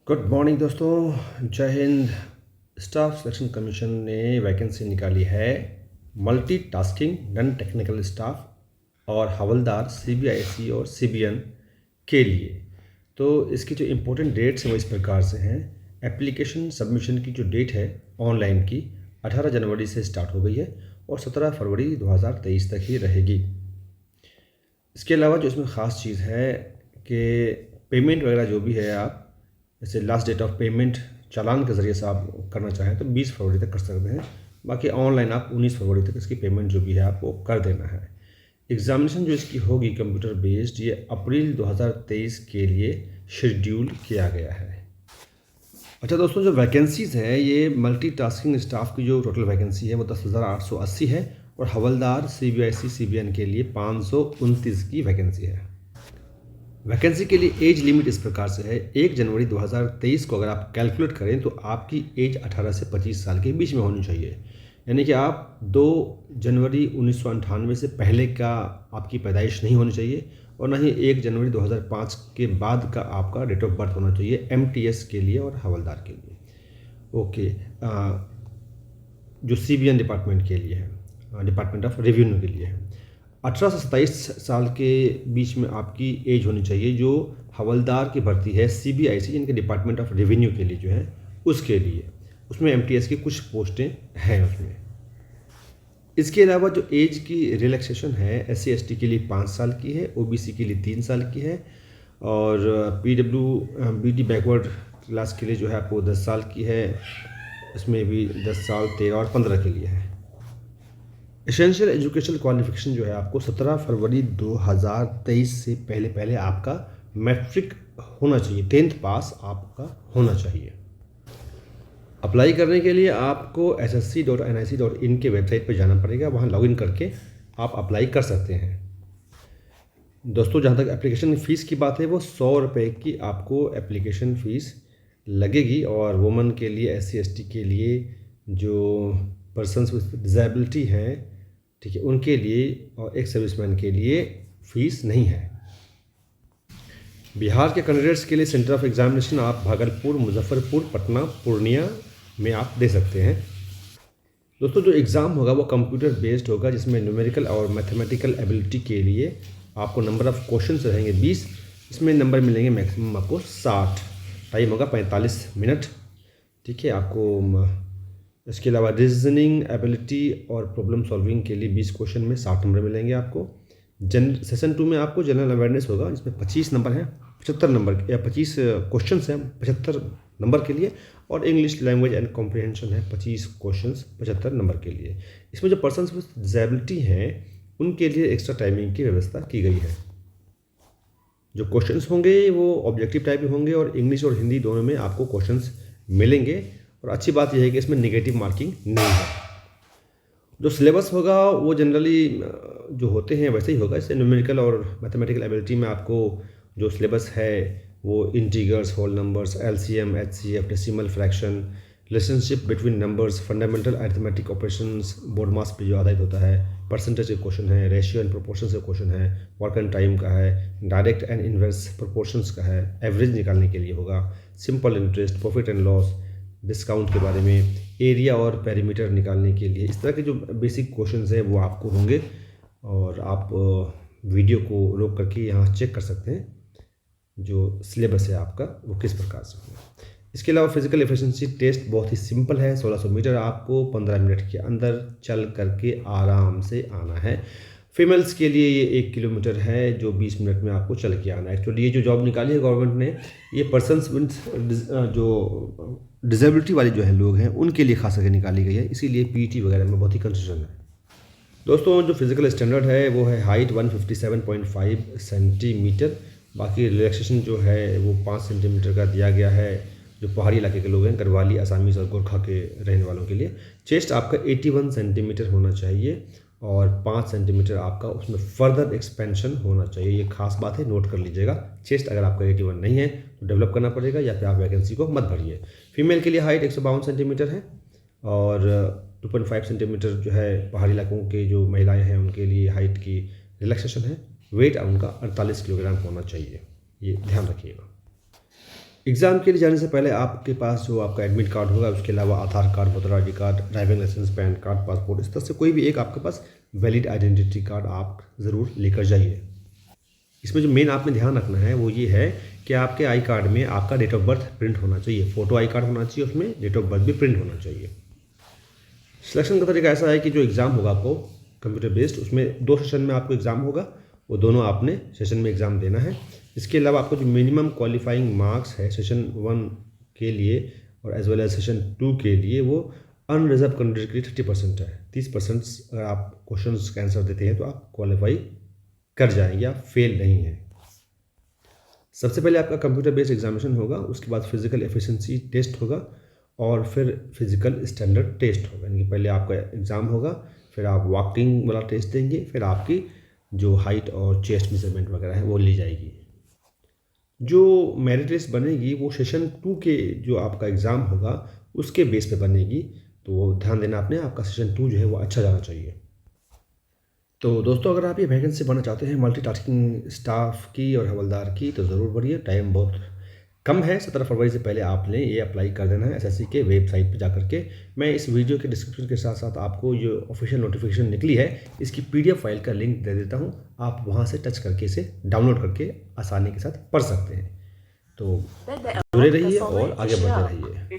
Good morning दोस्तों, जय Hind. Staff selection commission ने वैकेंसी निकाली है मल्टीटास्किंग नॉन टेक्निकल स्टाफ और हवलदार सीबीआईसी और सीबीएन के लिए। तो इसकी जो इम्पोर्टेंट डेट्स हैं वो इस प्रकार से हैं। एप्लीकेशन सबमिशन की जो डेट है ऑनलाइन की 18 जनवरी से स्टार्ट हो गई है और 17 फरवरी 2023 तक ही रहेगी। इसके अलावा जो इसमें ख़ास चीज़ है कि पेमेंट वगैरह जो भी है, आप जैसे लास्ट डेट ऑफ पेमेंट चालान के ज़रिए से आप करना चाहें तो 20 फरवरी तक कर सकते हैं। बाकी ऑनलाइन आप 19 फरवरी तक इसकी पेमेंट जो भी है आपको कर देना है। एग्ज़ामिनेशन जो इसकी होगी कंप्यूटर बेस्ड, ये अप्रैल 2023 के लिए शेड्यूल किया गया है। अच्छा दोस्तों, जो वैकेंसीज़ है ये मल्टीटास्किंग स्टाफ की जो टोटल वैकेंसी है वो 10,880 है और हवलदार सीबीआईसी सीबीएन के लिए 529 की वैकेंसी है। वैकेंसी के लिए एज लिमिट इस प्रकार से है। 1 जनवरी 2023 को अगर आप कैलकुलेट करें तो आपकी एज 18 से 25 साल के बीच में होनी चाहिए। यानी कि आप 2 जनवरी 1998 से पहले का आपकी पैदाइश नहीं होनी चाहिए और ना ही 1 जनवरी 2005 के बाद का आपका डेट ऑफ बर्थ होना चाहिए एमटीएस के लिए और हवलदार के लिए। ओके, जो सीबीएन डिपार्टमेंट के लिए है, डिपार्टमेंट ऑफ रेवेन्यू के लिए है। 18 से 27 साल के बीच में आपकी एज होनी चाहिए जो हवलदार की भर्ती है सीबीआईसी यानी कि डिपार्टमेंट ऑफ रेवेन्यू के लिए जो है उसके लिए। उसमें एमटीएस की कुछ पोस्टें हैं उसमें। इसके अलावा जो एज की रिलैक्सेशन है एससी एसटी के लिए 5 साल की है, ओबीसी के लिए 3 साल की है और पीडब्ल्यूबीडी बैकवर्ड क्लास के लिए जो है आपको 10 साल की है। इसमें भी 10 साल 13 और 15 के लिए है। एसेंशियल एजुकेशनल क्वालिफिकेशन जो है आपको 17 फरवरी 2023 से पहले आपका मैट्रिक होना चाहिए, 10th पास आपका होना चाहिए। अप्लाई करने के लिए आपको ssc.nic.in के वेबसाइट पर जाना पड़ेगा, वहाँ लॉगिन करके आप अप्लाई कर सकते हैं। दोस्तों, जहाँ तक एप्लीकेशन फ़ीस की बात है वो 100 रुपये की आपको एप्लीकेशन फ़ीस लगेगी और वुमेन के लिए SC/ST के लिए जो पर्सन्स विद डिज़ेबिलिटी हैं, ठीक है, उनके लिए और एक सर्विसमैन के लिए फ़ीस नहीं है। बिहार के कैंडिडेट्स के लिए सेंटर ऑफ एग्जामिनेशन आप भागलपुर, मुजफ्फरपुर, पटना, पूर्णिया में आप दे सकते हैं। दोस्तों, जो एग्ज़ाम होगा वो कंप्यूटर बेस्ड होगा जिसमें न्यूमेरिकल और मैथमेटिकल एबिलिटी के लिए आपको नंबर ऑफ़ क्वेश्चंस रहेंगे 20। इसमें नंबर मिलेंगे मैक्सिमम आपको 60। टाइम होगा 45 मिनट, ठीक है। आपको इसके अलावा रीजनिंग एबिलिटी और प्रॉब्लम सॉल्विंग के लिए 20 क्वेश्चन में 60 नंबर मिलेंगे आपको। सेशन 2 में आपको जनरल अवेयरनेस होगा जिसमें 25 नंबर हैं, 75 नंबर या 25 क्वेश्चन हैं 75 नंबर के लिए और इंग्लिश लैंग्वेज एंड कॉम्प्रिहेंशन है 25 क्वेश्चन 75 नंबर के लिए। इसमें जो पर्सन्स विद डिसेबिलिटी हैं उनके लिए एक्स्ट्रा टाइमिंग की व्यवस्था की गई है। जो क्वेश्चंस होंगे वो ऑब्जेक्टिव टाइप के होंगे और इंग्लिश और हिंदी दोनों में आपको क्वेश्चंस मिलेंगे। और अच्छी बात यह है कि इसमें नेगेटिव मार्किंग नहीं है। जो सिलेबस होगा वो जनरली जो होते हैं वैसे ही होगा। इससे न्यूमेरिकल और मैथमेटिकल एबिलिटी में आपको जो सिलेबस है वो integers, whole numbers, LCM, HCF, decimal fraction, relationship between numbers, fundamental arithmetic operations, BODMAS पे जो आधारित होता है, परसेंटेज के क्वेश्चन है, रेशियो एंड प्रोपोर्शन के क्वेश्चन है, वर्क एंड टाइम का है, डायरेक्ट एंड इनवर्स प्रोपोर्शंस का है, एवरेज निकालने के लिए होगा, simple interest, profit and loss, discount के बारे में, एरिया और पेरीमीटर निकालने के लिए। इस तरह के जो बेसिक क्वेश्चंस हैं वो आपको होंगे और आप वीडियो को रोक करके यहाँ चेक कर सकते हैं जो सिलेबस है आपका वो किस प्रकार से होगा। इसके अलावा फिजिकल एफिशिएंसी टेस्ट बहुत ही सिंपल है। 1600 मीटर आपको 15 मिनट के अंदर चल करके आराम से आना है। फीमेल्स के लिए ये 1 किलोमीटर है जो 20 मिनट में आपको चल के आना है। एक्चुअली ये जो जॉब निकाली है गवर्नमेंट ने, ये पर्सन्स विद जो डिसेबिलिटी वाले जो हैं लोग हैं उनके लिए खास करके निकाली गई है, इसीलिए पीटी वगैरह में बहुत ही कंसेशन है। दोस्तों, जो फिजिकल स्टैंडर्ड है वो है हाइट 157.5 सेंटीमीटर। बाकी रिलैक्सेशन जो है वो 5 सेंटीमीटर का दिया गया है जो पहाड़ी इलाके के लोग हैं, गढ़वाली, असामीज और गोरखा के रहने वालों के लिए। चेस्ट आपका 81 सेंटीमीटर होना चाहिए और 5 सेंटीमीटर आपका उसमें फर्दर एक्सपेंशन होना चाहिए। ये खास बात है, नोट कर लीजिएगा। चेस्ट अगर आपका 81 नहीं है तो डेवलप करना पड़ेगा या फिर आप वैकेंसी को मत भरिए। फीमेल के लिए हाइट 152 सेंटीमीटर है और 2.5 सेंटीमीटर जो है पहाड़ी इलाकों के जो महिलाएं हैं उनके लिए हाइट की रिलैक्सेशन है। वेट उनका 48 किलोग्राम होना चाहिए, ये ध्यान रखिएगा। एग्ज़ाम के लिए जाने से पहले आपके पास जो आपका एडमिट कार्ड होगा, उसके अलावा Aadhaar card, voter I D card, driving licence, PAN card, passport, इस तरह से कोई भी एक आपके पास वैलिड आइडेंटिटी कार्ड आप ज़रूर लेकर जाइए। इसमें जो मेन आपने ध्यान रखना है वो ये है कि आपके आई कार्ड में आपका डेट ऑफ बर्थ प्रिंट होना चाहिए, फ़ोटो आई कार्ड होना चाहिए, उसमें डेट ऑफ बर्थ भी प्रिंट होना चाहिए। सिलेक्शन का तरीका ऐसा है कि जो एग्ज़ाम होगा आपको कंप्यूटर बेस्ड, उसमें 2 सेशन में आपको एग्ज़ाम होगा, वो दोनों आपने सेशन में एग्ज़ाम देना है। इसके अलावा आपको जो मिनिमम क्वालिफाइंग मार्क्स है सेशन 1 के लिए और एज वेल एज सेशन 2 के लिए, वो अनरिजर्व कैंडिडेट के लिए 30% है। 30% अगर आप क्वेश्चन का आंसर देते हैं तो आप क्वालिफाई कर जाएंगे, आप फेल नहीं हैं। सबसे पहले आपका कंप्यूटर बेस्ड एग्जामिनेशन होगा, उसके बाद फिजिकल एफिशिएंसी टेस्ट होगा और फिर फिजिकल स्टैंडर्ड टेस्ट होगा। यानी कि पहले आपका एग्ज़ाम होगा, फिर आप वॉकिंग वाला टेस्ट देंगे, फिर आपकी जो हाइट और चेस्ट मेजरमेंट वगैरह है वो ली जाएगी। जो मेरिट लिस्ट बनेगी वो सेशन 2 के जो आपका एग्ज़ाम होगा उसके बेस पे बनेगी, तो ध्यान देना आपने, आपका सेशन 2 जो है वो अच्छा जाना चाहिए। तो दोस्तों, अगर आप ये वैकेंसी बनना चाहते हैं मल्टीटास्किंग स्टाफ की और हवलदार की, तो ज़रूर बढ़िए। टाइम बहुत कम है, 17 फरवरी से पहले आपने ये अप्लाई कर देना है एसएससी के वेबसाइट पे जाकर के। मैं इस वीडियो के डिस्क्रिप्शन के साथ साथ आपको जो ऑफिशियल नोटिफिकेशन निकली है इसकी पीडीएफ फाइल का लिंक दे देता हूँ, आप वहाँ से टच करके इसे डाउनलोड करके आसानी के साथ पढ़ सकते हैं। तो जुड़े रहिए और आगे बढ़ते रहिए।